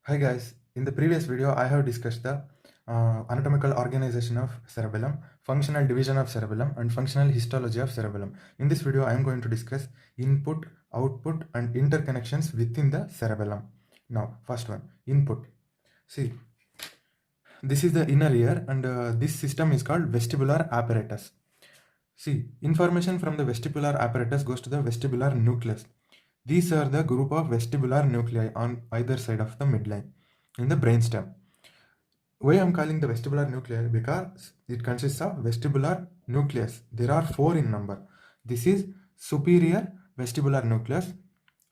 Hi guys, in the previous video I have discussed the anatomical organization of cerebellum, functional division of cerebellum and functional histology of cerebellum. In this video I am going to discuss input, output and interconnections within the cerebellum. Now first one, input. See, this is the inner ear and this system is called vestibular apparatus. See, information from the vestibular apparatus goes to the vestibular nucleus. These are the group of vestibular nuclei on either side of the midline in the brainstem. Why I am calling the vestibular nuclei? Because it consists of vestibular nucleus. There are 4 in number. This is superior vestibular nucleus.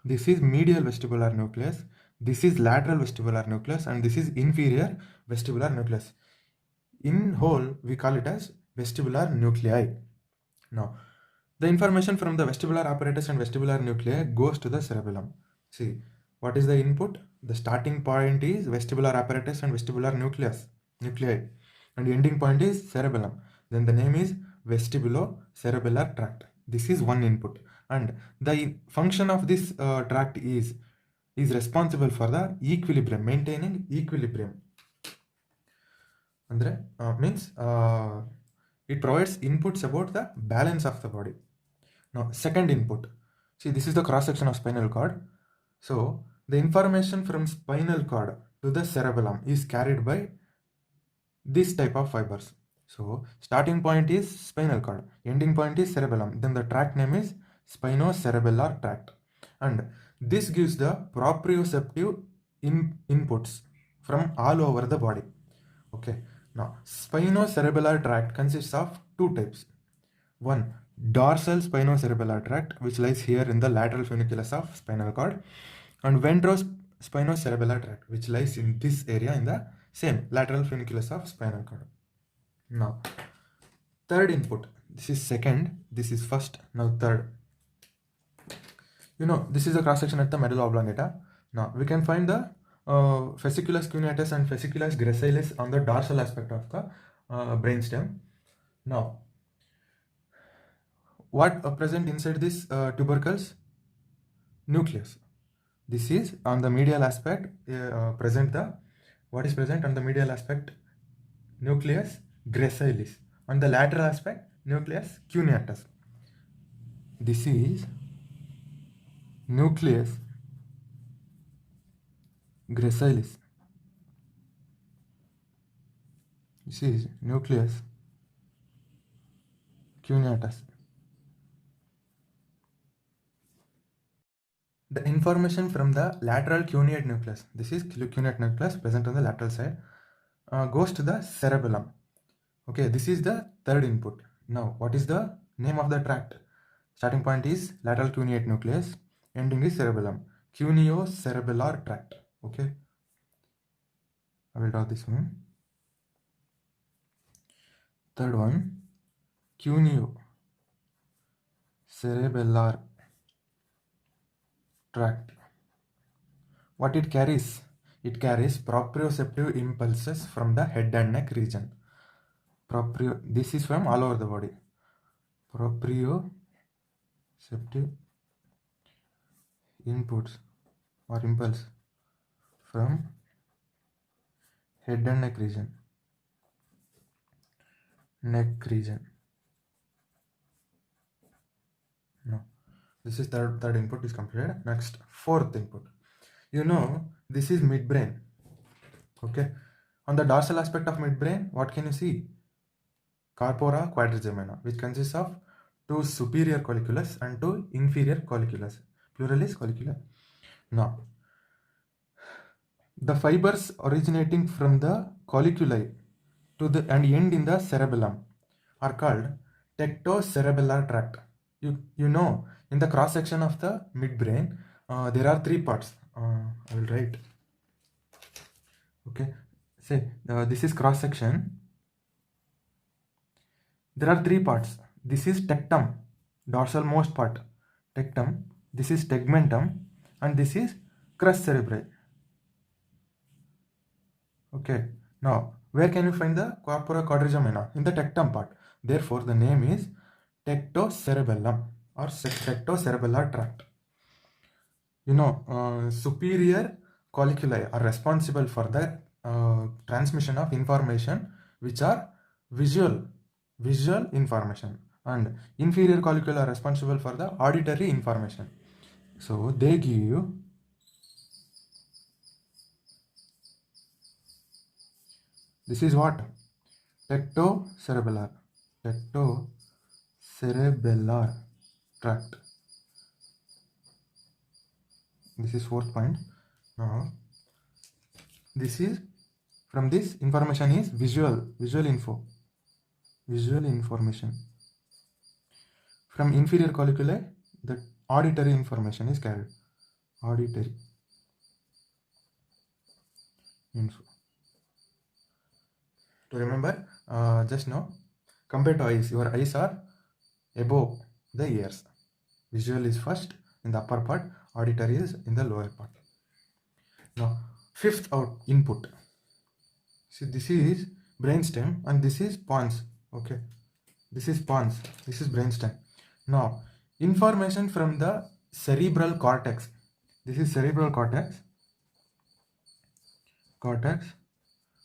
This is medial vestibular nucleus. This is lateral vestibular nucleus and this is inferior vestibular nucleus. In whole, we call it as vestibular nuclei. Now, the information from the vestibular apparatus and vestibular nuclei goes to the cerebellum. See, what is the input? The starting point is vestibular apparatus and vestibular nuclei, and the ending point is cerebellum. Then the name is vestibulocerebellar tract. This is one input, and the function of this tract is responsible for the equilibrium, maintaining equilibrium. Andre means it provides inputs about the balance of the body. Now, second input. See, this is the cross section of spinal cord. So, the information from spinal cord to the cerebellum is carried by this type of fibers. So, starting point is spinal cord, ending point is cerebellum. Then the tract name is spinocerebellar tract. And this gives the proprioceptive inputs from all over the body. Okay. Now, spinocerebellar tract consists of 2 types. One, dorsal spinocerebellar tract, which lies here in the lateral funiculus of spinal cord, and ventral spinocerebellar tract, which lies in this area in the same lateral funiculus of spinal cord. Now, third input. This is second, this is first, now third. This is the cross section at the medulla oblongata. Now, we can find the fasciculus cuneatus and fasciculus gracilis on the dorsal aspect of the brainstem. Now, what present inside this tubercles? Nucleus. This is on the medial aspect what is present on the medial aspect? Nucleus gracilis. On the lateral aspect, nucleus cuneatus. This is nucleus gracilis. This is nucleus cuneatus. The information from the lateral cuneate nucleus, this is cuneate nucleus present on the lateral side, goes to the cerebellum. Okay, this is the third input. Now, what is the name of the tract? Starting point is lateral cuneate nucleus, ending is cerebellum. Cuneo-cerebellar tract. Okay, I will draw this one. Third one, cuneo-cerebellar tract. What it carries? It carries proprioceptive impulses from the head and neck region. This is from all over the body. Proprioceptive inputs or impulse from head and neck region. No. This is third input is completed. Next, fourth input. This is midbrain. Okay. On the dorsal aspect of midbrain, what can you see? Corpora quadrigemina, which consists of 2 superior colliculus and 2 inferior colliculus. Plural is collicula. Now, the fibers originating from the colliculi to the and end in the cerebellum are called tectocerebellar tract. In the cross section of the midbrain, there are 3 parts. I will write. Okay, say this is cross section. There are 3 parts. This is tectum, dorsal most part, tectum. This is tegmentum, and this is crus cerebri. Okay. Now, where can you find the corpora quadrigemina? In the tectum part. Therefore, the name is tectocerebellum or tectocerebellar tract. Superior colliculi are responsible for the transmission of information which are visual information, and inferior colliculi are responsible for the auditory information. So they give this is what tectocerebellar tract. This is fourth point. Now this is from this information is visual information. From inferior colliculi the auditory information is carried. Auditory info. To remember, just now compared to eyes, your eyes are above the ears. Visual is first in the upper part, auditory is in the lower part. Now fifth input. See, this is brainstem and this is pons. Okay, this is pons, this is brainstem. Now information from the cerebral cortex. This is cerebral cortex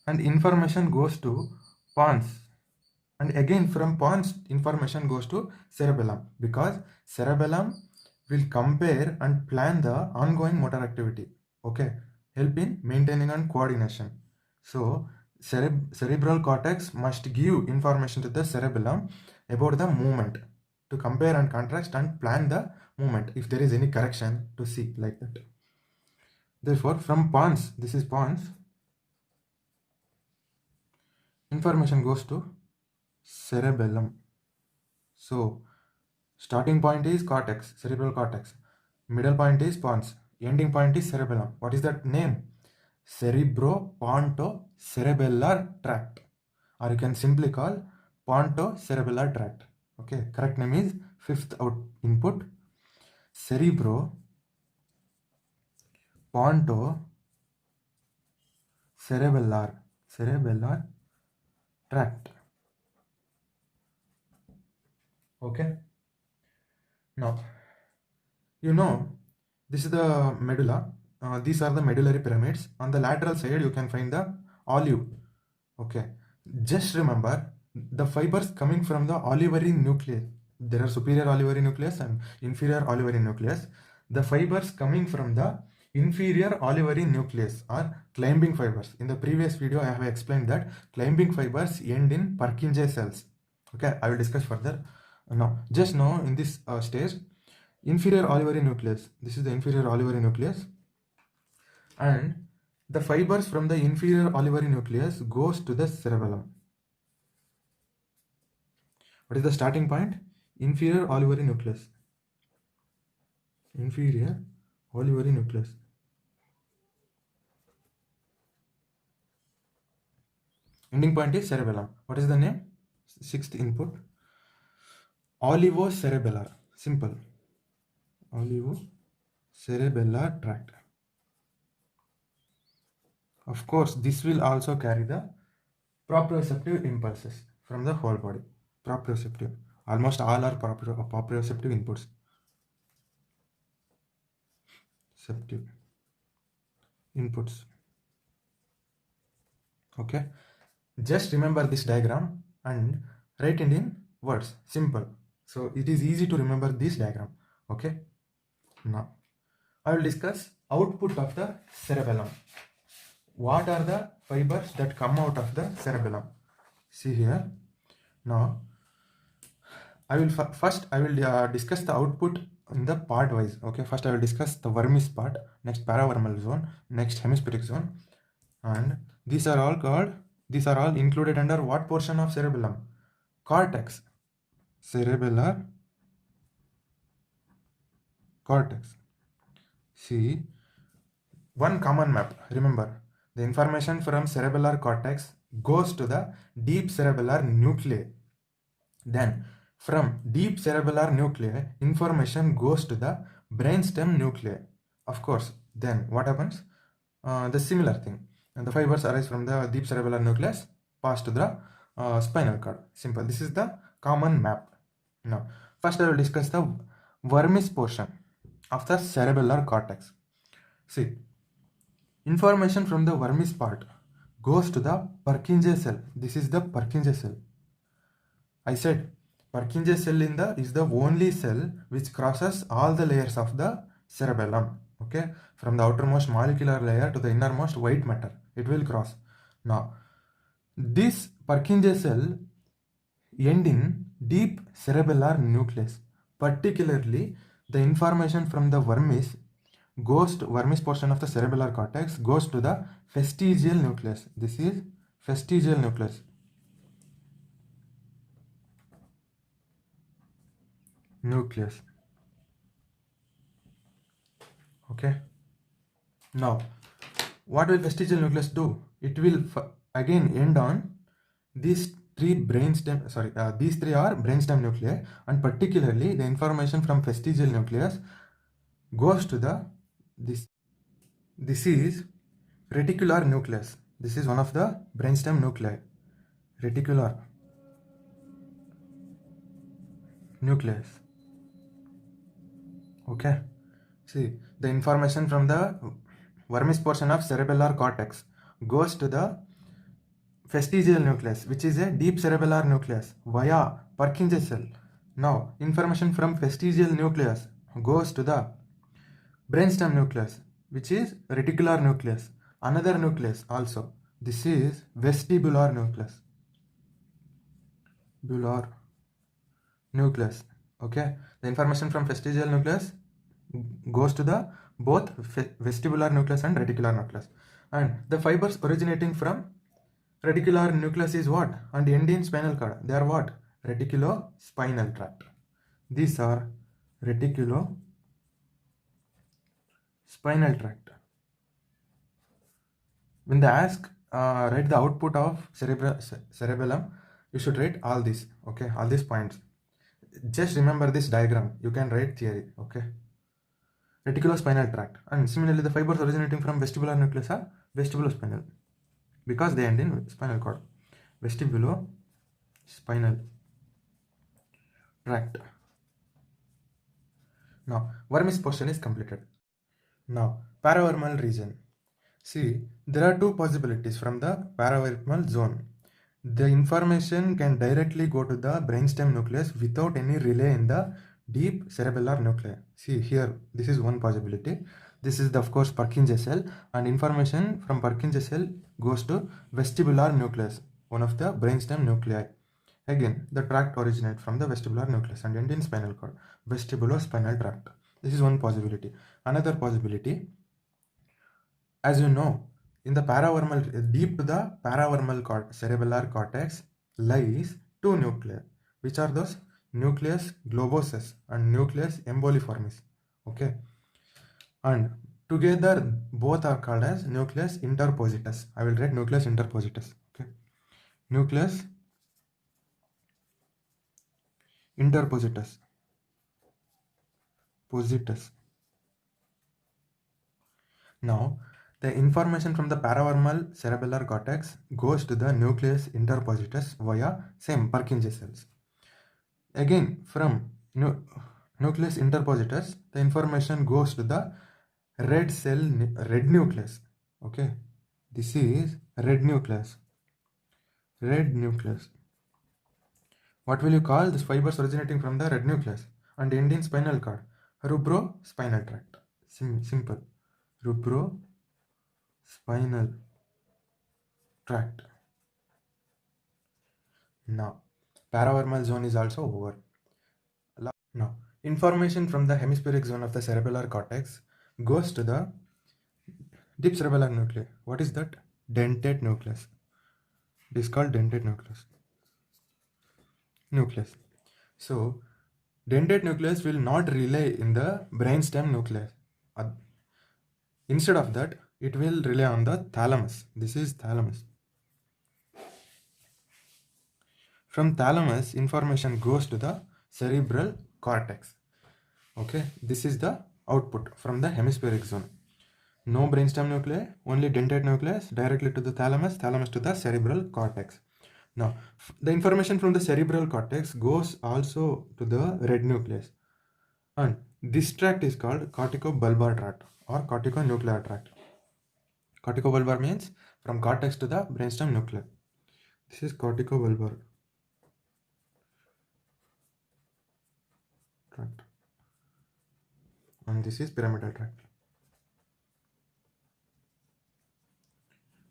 and information goes to pons, and again from pons information goes to cerebellum, because cerebellum will compare and plan the ongoing motor activity. Okay, help in maintaining and coordination. So cerebral cortex must give information to the cerebellum about the movement to compare and contrast and plan the movement if there is any correction to see, like that. Therefore from pons, this is pons, information goes to cerebellum. So starting point is cortex, cerebral cortex, middle point is pons, ending point is cerebellum. What is that name? Cerebropontocerebellar tract, or you can simply call pontocerebellar tract. Okay, correct name is fifth input, cerebropontocerebellar tract. Okay, now you know this is the medulla. These are the medullary pyramids. On the lateral side you can find the olive. Okay, just remember the fibers coming from the olivary nucleus. There are superior olivary nucleus and inferior olivary nucleus. The fibers coming from the inferior olivary nucleus are climbing fibers. In the previous video I have explained that climbing fibers end in Purkinje cells. Okay, I will discuss further. Now just now in this stage, inferior olivary nucleus, this is the inferior olivary nucleus, and the fibers from the inferior olivary nucleus goes to the cerebellum. What is the starting point? Inferior olivary nucleus. Ending point is cerebellum. What is the name? Sixth input, olivocerebellar. Simple, olivocerebellar tract. Of course this will also carry the proprioceptive impulses from the whole body. Proprioceptive, almost all are proprioceptive inputs. Okay, just remember this diagram and write it in words. Simple, so it is easy to remember this diagram. Okay, now I will discuss output of the cerebellum. What are the fibers that come out of the cerebellum? See here. Now I will first discuss the output in the part wise. Okay, first I will discuss the vermis part, next paravermal zone, next hemispheric zone, and these are all included under what portion of cerebellum? Cortex. Cerebellar cortex. See, one common map. Remember, the information from cerebellar cortex goes to the deep cerebellar nuclei. Then from deep cerebellar nuclei, information goes to the brainstem nuclei. Of course, then what happens? The similar thing. And the fibers arise from the deep cerebellar nucleus, pass to the spinal cord. Simple. This is the common map. Now, first I will discuss the vermis portion of the cerebellar cortex. See, Information from the Vermis part goes to the Purkinje cell. This is the Purkinje cell. I said Purkinje cell is the only cell which crosses all the layers of the cerebellum. Okay, from the outermost molecular layer to the innermost white matter, it will cross. Now, this Purkinje cell end in deep cerebellar nucleus. Particularly, the information from the vermis portion of the cerebellar cortex goes to the vestigial nucleus. This is vestigial nucleus. Okay. Now, what will vestigial nucleus do? It will again end on these three these three are brainstem nuclei, and particularly the information from vestigial nucleus goes to the this is reticular nucleus. This is one of the brainstem nuclei. Reticular nucleus. Okay. See, the information from the vermis portion of cerebellar cortex goes to the vestigial nucleus, which is a deep cerebellar nucleus, via Purkinje cell. Now, information from vestigial nucleus goes to the brainstem nucleus, which is reticular nucleus. Another nucleus also. This is vestibular nucleus. Okay. The information from vestigial nucleus goes to the both vestibular nucleus and reticular nucleus. And the fibers originating from reticular nucleus is what? And end in spinal cord. They are what? Reticulospinal tract. These are reticulospinal tract. When they ask, write the output of cerebellum, you should write all these. Okay, all these points. Just remember this diagram. You can write theory. Okay. Reticulospinal tract. And similarly, the fibers originating from vestibular nucleus are vestibulospinal, because they end in spinal cord. Vestibulospinal tract. Now, vermis portion is completed. Now, paravermal region. See, there are two possibilities from the paravermal zone. The information can directly go to the brainstem nucleus without any relay in the deep cerebellar nuclei. See here, this is one possibility. This is of course Purkinje cell, and information from Purkinje cell goes to vestibular nucleus, one of the brainstem nuclei. Again, the tract originates from the vestibular nucleus and end in spinal cord. Vestibulospinal tract. This is one possibility. Another possibility, as you know, in the paravermal, deep to the paravermal cerebellar cortex lies two nuclei. Which are those? Nucleus globosus and nucleus emboliformis. Okay. And together both are called as nucleus interpositus. I will write nucleus interpositus. Okay. Nucleus interpositus. Now, the information from the paravermal cerebellar cortex goes to the nucleus interpositus via same Purkinje cells. Again, from nucleus interpositus, the information goes to the red nucleus. Okay, this is red nucleus. What will you call this fibers originating from the red nucleus and end in spinal cord? Rubrospinal tract. Simple. Rubrospinal tract. Now, paravermal zone is also over. Now, information from the hemispheric zone of the cerebellar cortex goes to the deep cerebellar nuclei. What is that? Dentate nucleus. It is called dentate nucleus. So, dentate nucleus will not relay in the brainstem nucleus. Instead of that, it will rely on the thalamus. This is thalamus. From thalamus, information goes to the cerebral cortex. Okay, this is the output from the hemispheric zone. No brainstem nuclei, only dentate nucleus directly to the thalamus to the cerebral cortex. Now, the information from the cerebral cortex goes also to the red nucleus. And this tract is called corticobulbar tract or corticonuclear tract. Corticobulbar means from cortex to the brainstem nucleus. This is corticobulbar tract, and this is pyramidal tract.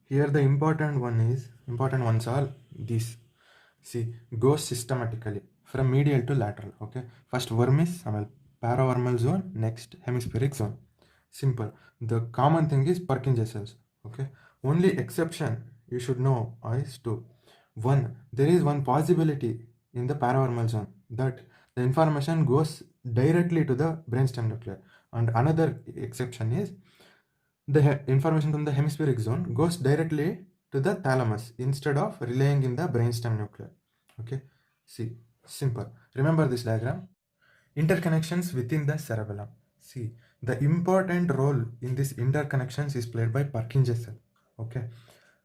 Here the important ones are these. See, goes systematically from medial to lateral. Okay, first vermis, paravermal zone, next hemispheric zone. Simple. The common thing is Purkinje cells. Okay, only exception you should know is two. One, there is one possibility in the paravermal zone that the information goes directly to the brainstem nucleus, and another exception is the information from the hemispheric zone goes directly to the thalamus instead of relying in the brainstem nucleus. Okay, see, simple. Remember this diagram. Interconnections within the cerebellum. See, the important role in this interconnections is played by Purkinje cell. Okay,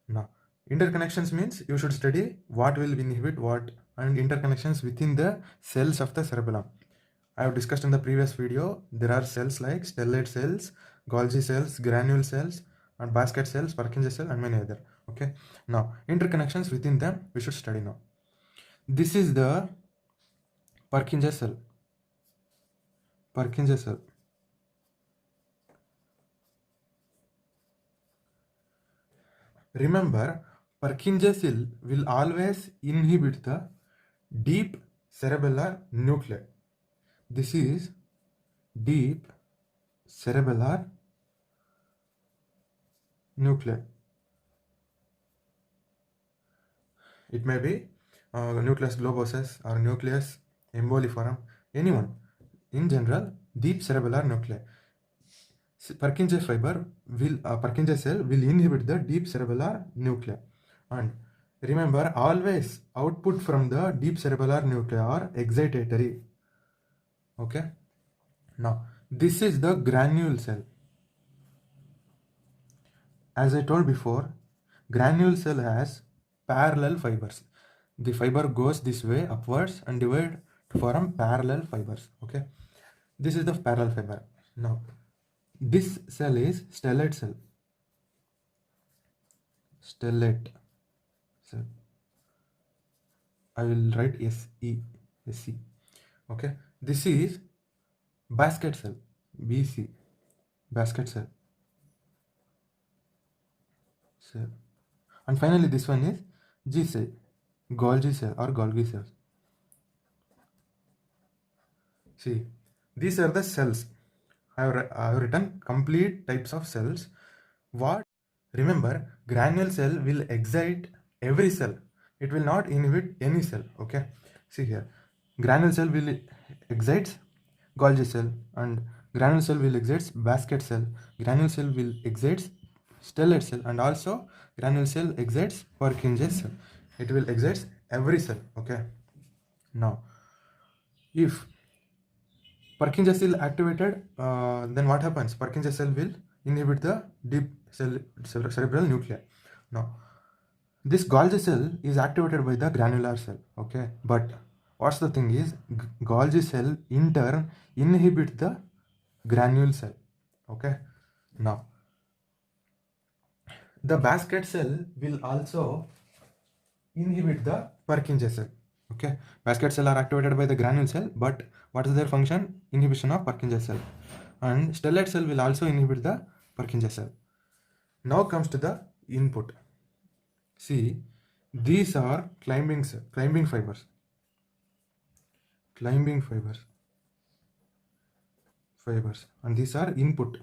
now interconnections means you should study what will inhibit what and interconnections within the cells of the cerebellum. I have discussed in the previous video, there are cells like stellate cells, Golgi cells, granule cells, and basket cells, Purkinje cell, and many other. Okay, now interconnections within them we should study now. This is the Purkinje cell. Purkinje cell. Remember, Purkinje cell will always inhibit the deep cerebellar nuclei. This is deep cerebellar nuclei. It may be nucleus globosus or nucleus emboliferum, anyone. In general, deep cerebellar nuclei. Purkinje cell will inhibit the deep cerebellar nuclei. And remember, always output from the deep cerebellar nuclei are excitatory. Okay. Now, this is the granule cell. As I told before, granule cell has parallel fibers. The fiber goes this way upwards and divide to form parallel fibers. Okay, this is the parallel fiber. Now, this cell is stellate cell. Stellate cell. I will write SE. Okay, this is basket cell. BC. Basket cell. And finally, this one is G cell, Golgi cell or Golgi cells. See, these are the cells. I have written complete types of cells. What? Remember, granule cell will excite every cell. It will not inhibit any cell. Okay. See here, granule cell will excite Golgi cell, and granule cell will excite basket cell. Granule cell will excite stellate cell, and also granule cell excites Purkinje cell. It will excite every cell. Okay. Now, if Purkinje cell activated, then what happens? Purkinje cell will inhibit the deep cerebral nuclei. Now, this Golgi cell is activated by the granular cell. Okay, but what's the thing is, Golgi cell in turn inhibit the granule cell. Okay. Now, the basket cell will also inhibit the Purkinje cell. Okay, basket cell are activated by the granule cell, but what is their function? Inhibition of Purkinje cell. And stellate cell will also inhibit the Purkinje cell. Now comes to the input. See, these are climbing fibers. Climbing fibers, and these are input.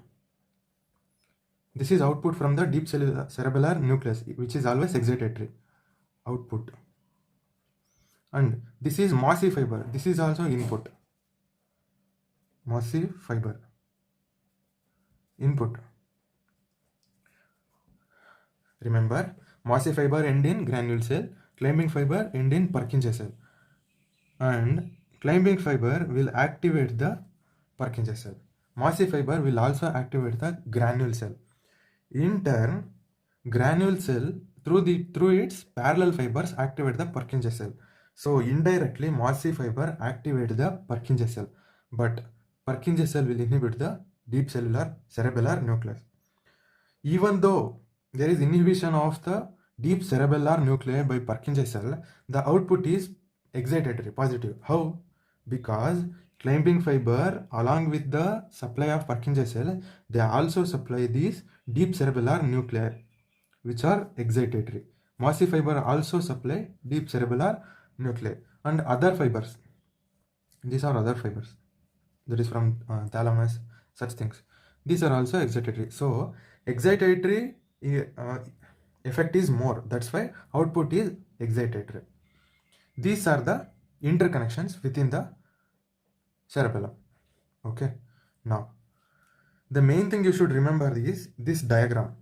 This is output from the deep cerebellar nucleus, which is always excitatory. Output. And this is mossy fiber. This is also input. Mossy fiber. Input. Remember, mossy fiber end in granule cell, climbing fiber end in Purkinje cell. And climbing fiber will activate the Purkinje cell. Mossy fiber will also activate the granule cell. In turn, granule cell through its parallel fibers activate the Purkinje cell. So indirectly, mossy fiber activate the Purkinje cell, but Purkinje cell will inhibit the deep cerebellar nucleus. Even though there is inhibition of the deep cerebellar nuclei by Purkinje cell, the output is excitatory, positive. How? Because clamping fiber along with the supply of Purkinje cell, they also supply these deep cerebellar nuclei which are excitatory. Mossy fiber also supply deep cerebellar nuclei and other fibers. These are other fibers. That is from thalamus, such things. These are also excitatory. So excitatory effect is more. That's why output is excitatory. These are the interconnections within the cerebellum. Okay. Now, the main thing you should remember is this diagram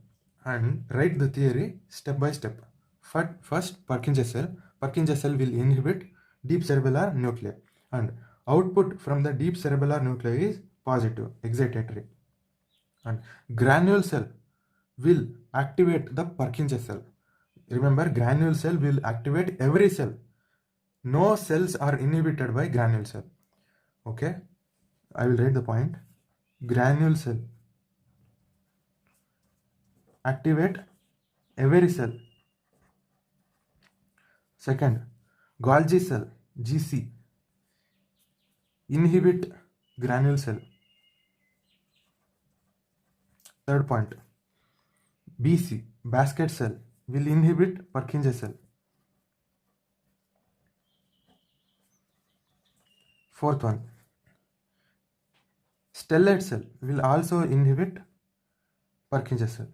and write the theory step by step. First, Purkinje cell will inhibit deep cerebellar nuclei, and output from the deep cerebellar nuclei is positive, excitatory. And granule cell will activate the Purkinje cell. Remember, granule cell will activate every cell. No cells are inhibited by granule cell. Okay, I will write the point. Granule cell activate every cell. Second, Golgi cell, GC, inhibit granule cell. Third point, BC, basket cell, will inhibit Purkinje cell. Fourth one, stellate cell will also inhibit Purkinje cell.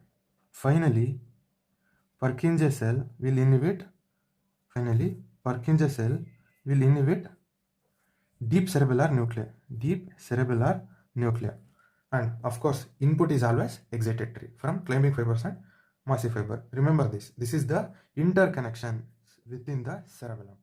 Finally, Purkinje cell will inhibit deep cerebellar nuclei. And of course, input is always excitatory from clamping fibers and mossy fiber. Remember this. This is the interconnection within the cerebellum.